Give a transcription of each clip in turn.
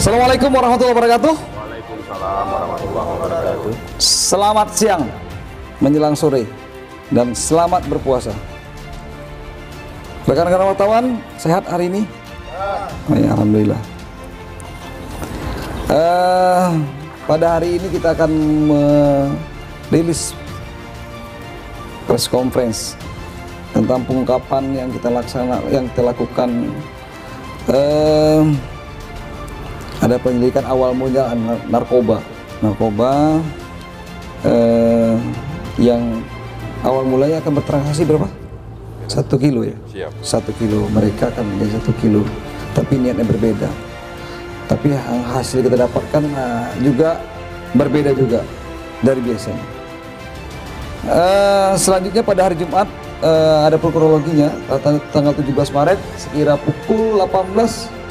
Assalamualaikum warahmatullahi wabarakatuh. Waalaikumsalam warahmatullahi wabarakatuh. Selamat siang menjelang sore dan selamat berpuasa. Rekan-rekan wartawan sehat hari ini? Oh, ya, alhamdulillah. Pada hari ini kita akan merilis press conference tentang pengungkapan yang kita lakukan. Ada penyelidikan awal mula narkoba yang awal mulanya akan bertransaksi berapa? 1 kilo ya? Siap. 1 kilo, mereka akan menjadi 1 kilo, tapi niatnya berbeda. Tapi hasil kita dapatkan juga berbeda juga dari biasanya. Selanjutnya pada hari Jumat ada kronologinya, tanggal 17 Maret sekira pukul 18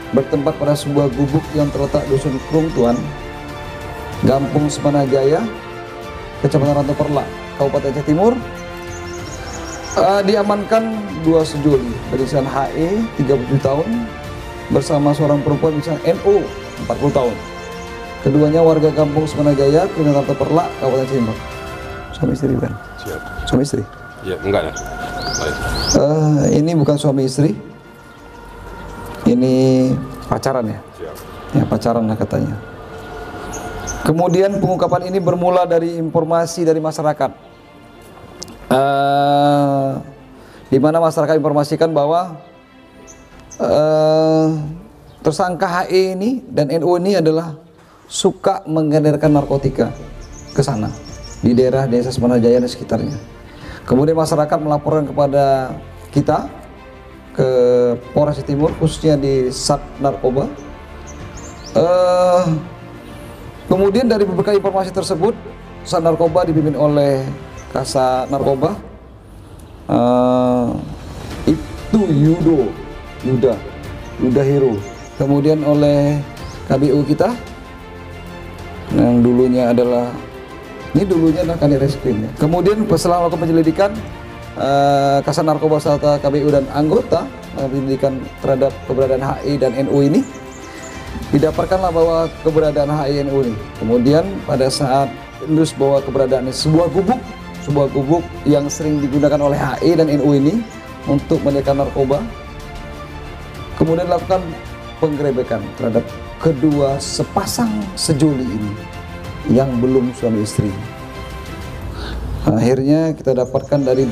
bertempat pada sebuah gubuk yang terletak Dusun Krungtuan, Gampung Semanajaya, Kecamatan Rantau Perlak, Kabupaten Aceh Timur. Diamankan 2 sejoli berinisial HE 37 tahun bersama seorang perempuan berinisial NO 40 tahun. Keduanya warga Gampung Semanajaya, Kecamatan Rantau Perlak, Kabupaten Aceh Timur. Suami istri bukan? Siap. Suami istri? Ya, enggak ya. Baik. Ini bukan suami istri. Ini pacaran ya? Siap. Ya, pacaran lah katanya. Kemudian pengungkapan ini bermula dari informasi dari masyarakat, di mana masyarakat informasikan bahwa tersangka HE ini dan NO ini adalah suka mengedarkan narkotika ke sana di daerah Desa Semanajaya dan sekitarnya. Kemudian masyarakat melaporkan kepada kita ke Polres Timur, khususnya di Sat Narkoba. Kemudian dari beberapa informasi tersebut, Sat Narkoba dipimpin oleh Kasat Narkoba itu Yuda Hero. Kemudian oleh KBU kita yang dulunya adalah Kanit Reskrim ya. Kemudian setelah melakukan penyelidikan, Kasat Narkoba serta KBU dan anggota penyelidikan terhadap keberadaan HE dan NU ini, didapatkanlah bahwa keberadaan HE dan NU ini. Kemudian pada saat terus bahwa keberadaannya sebuah gubuk yang sering digunakan oleh HE dan NU ini untuk menyediakan narkoba. Kemudian lakukan penggerebekan terhadap kedua sepasang sejoli ini yang belum suami istri. Akhirnya kita dapatkan dari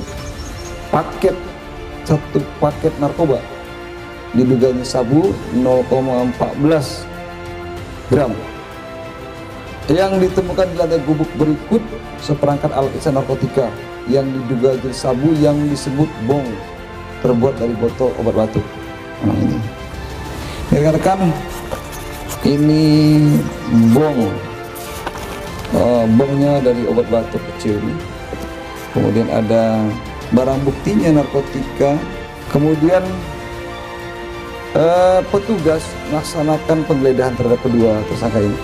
satu paket narkoba diduganya sabu 0,14 gram yang ditemukan di lantai gubuk berikut seperangkat alat periksa narkotika yang diduga jenis sabu yang disebut bong terbuat dari botol obat batuk. Nah, ini rekan-rekan, ini bongnya dari obat batuk kecil ini. Kemudian ada barang buktinya narkotika. Kemudian petugas melaksanakan penggeledahan terhadap kedua tersangka ini.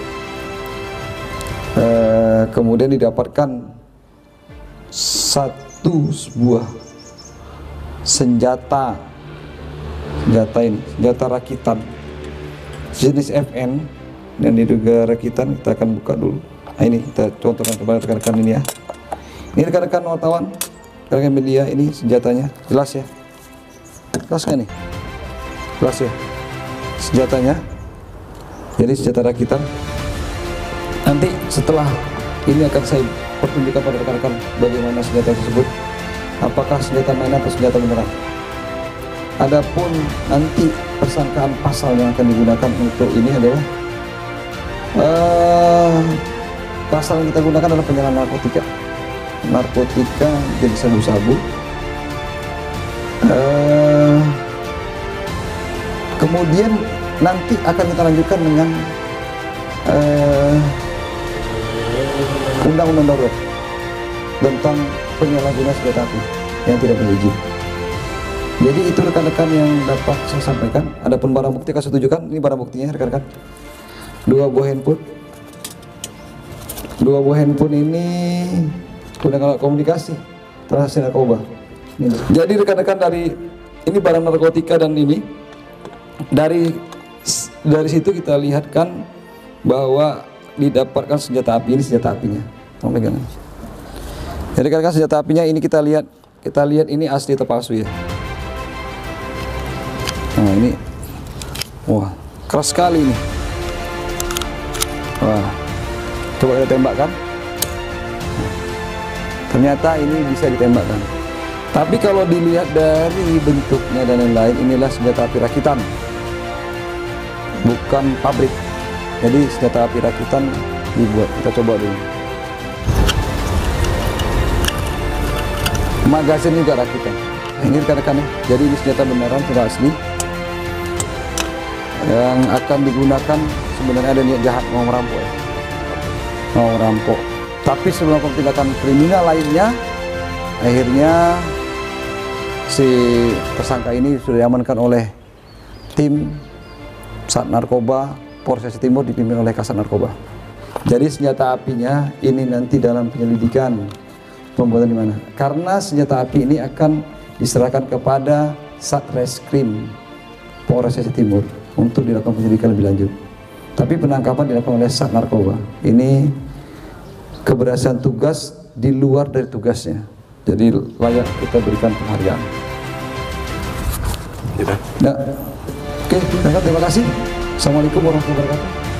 Kemudian didapatkan sebuah senjata rakitan jenis FN dan diduga rakitan. Kita akan buka dulu. Nah, ini kita contohkan kepada rekan-rekan ini ya. Ini rekan-rekan wartawan, rekan media, ini senjatanya. Jelas ya? Jelas kan nih? Jelas ya? Senjatanya. Jadi senjata rakitan. Nanti setelah ini akan saya pertunjukkan pada rekan-rekan bagaimana senjata tersebut. Apakah senjata mainan atau senjata beneran. Adapun nanti persangkaan pasal yang akan digunakan untuk ini adalah pasal yang kita gunakan adalah penyalahgunaan narkotika jenis sabu-sabu. Kemudian nanti akan kita lanjutkan dengan undang-undang darurat tentang penyalahgunaan senjata api yang tidak berizin. Jadi itu rekan-rekan yang dapat saya sampaikan. Adapun barang bukti saya tunjukkan. Ini barang buktinya rekan-rekan. 2 buah handphone ini gunakan komunikasi transaksi narkoba. Jadi rekan-rekan, dari ini barang narkotika dan ini dari dari situ kita lihatkan bahwa didapatkan senjata api. Ini senjata apinya. Tolong pegang. Jadi rekan-rekan, senjata apinya ini kita lihat ini asli atau palsu ya. Nah ini, wah keras sekali ini. Wah, coba kita tembakkan. Ternyata ini bisa ditembakkan. Tapi kalau dilihat dari bentuknya dan lain-lain, inilah senjata api rakitan, bukan pabrik. Jadi senjata api rakitan dibuat. Kita coba dulu. Magasin juga rakitan. Ini rekan-rekan ya. Jadi ini senjata beneran, sudah asli. Yang akan digunakan sebenarnya ada niat jahat, mau merampok ya. Mau merampok. Tapi sebelum melakukan tindakan kriminal lainnya, akhirnya si tersangka ini sudah diamankan oleh tim Sat Narkoba Polres Timur dipimpin oleh Kasat Narkoba. Jadi senjata apinya ini nanti dalam penyelidikan pembuatan di mana? Karena senjata api ini akan diserahkan kepada Satreskrim Polres Timur untuk dilakukan penyelidikan lebih lanjut. Tapi penangkapan dilakukan oleh Sat Narkoba. Ini keberhasilan tugas di luar dari tugasnya. Jadi layak kita berikan penghargaan. Gitu. Nah, oke, terima kasih. Assalamualaikum warahmatullahi wabarakatuh.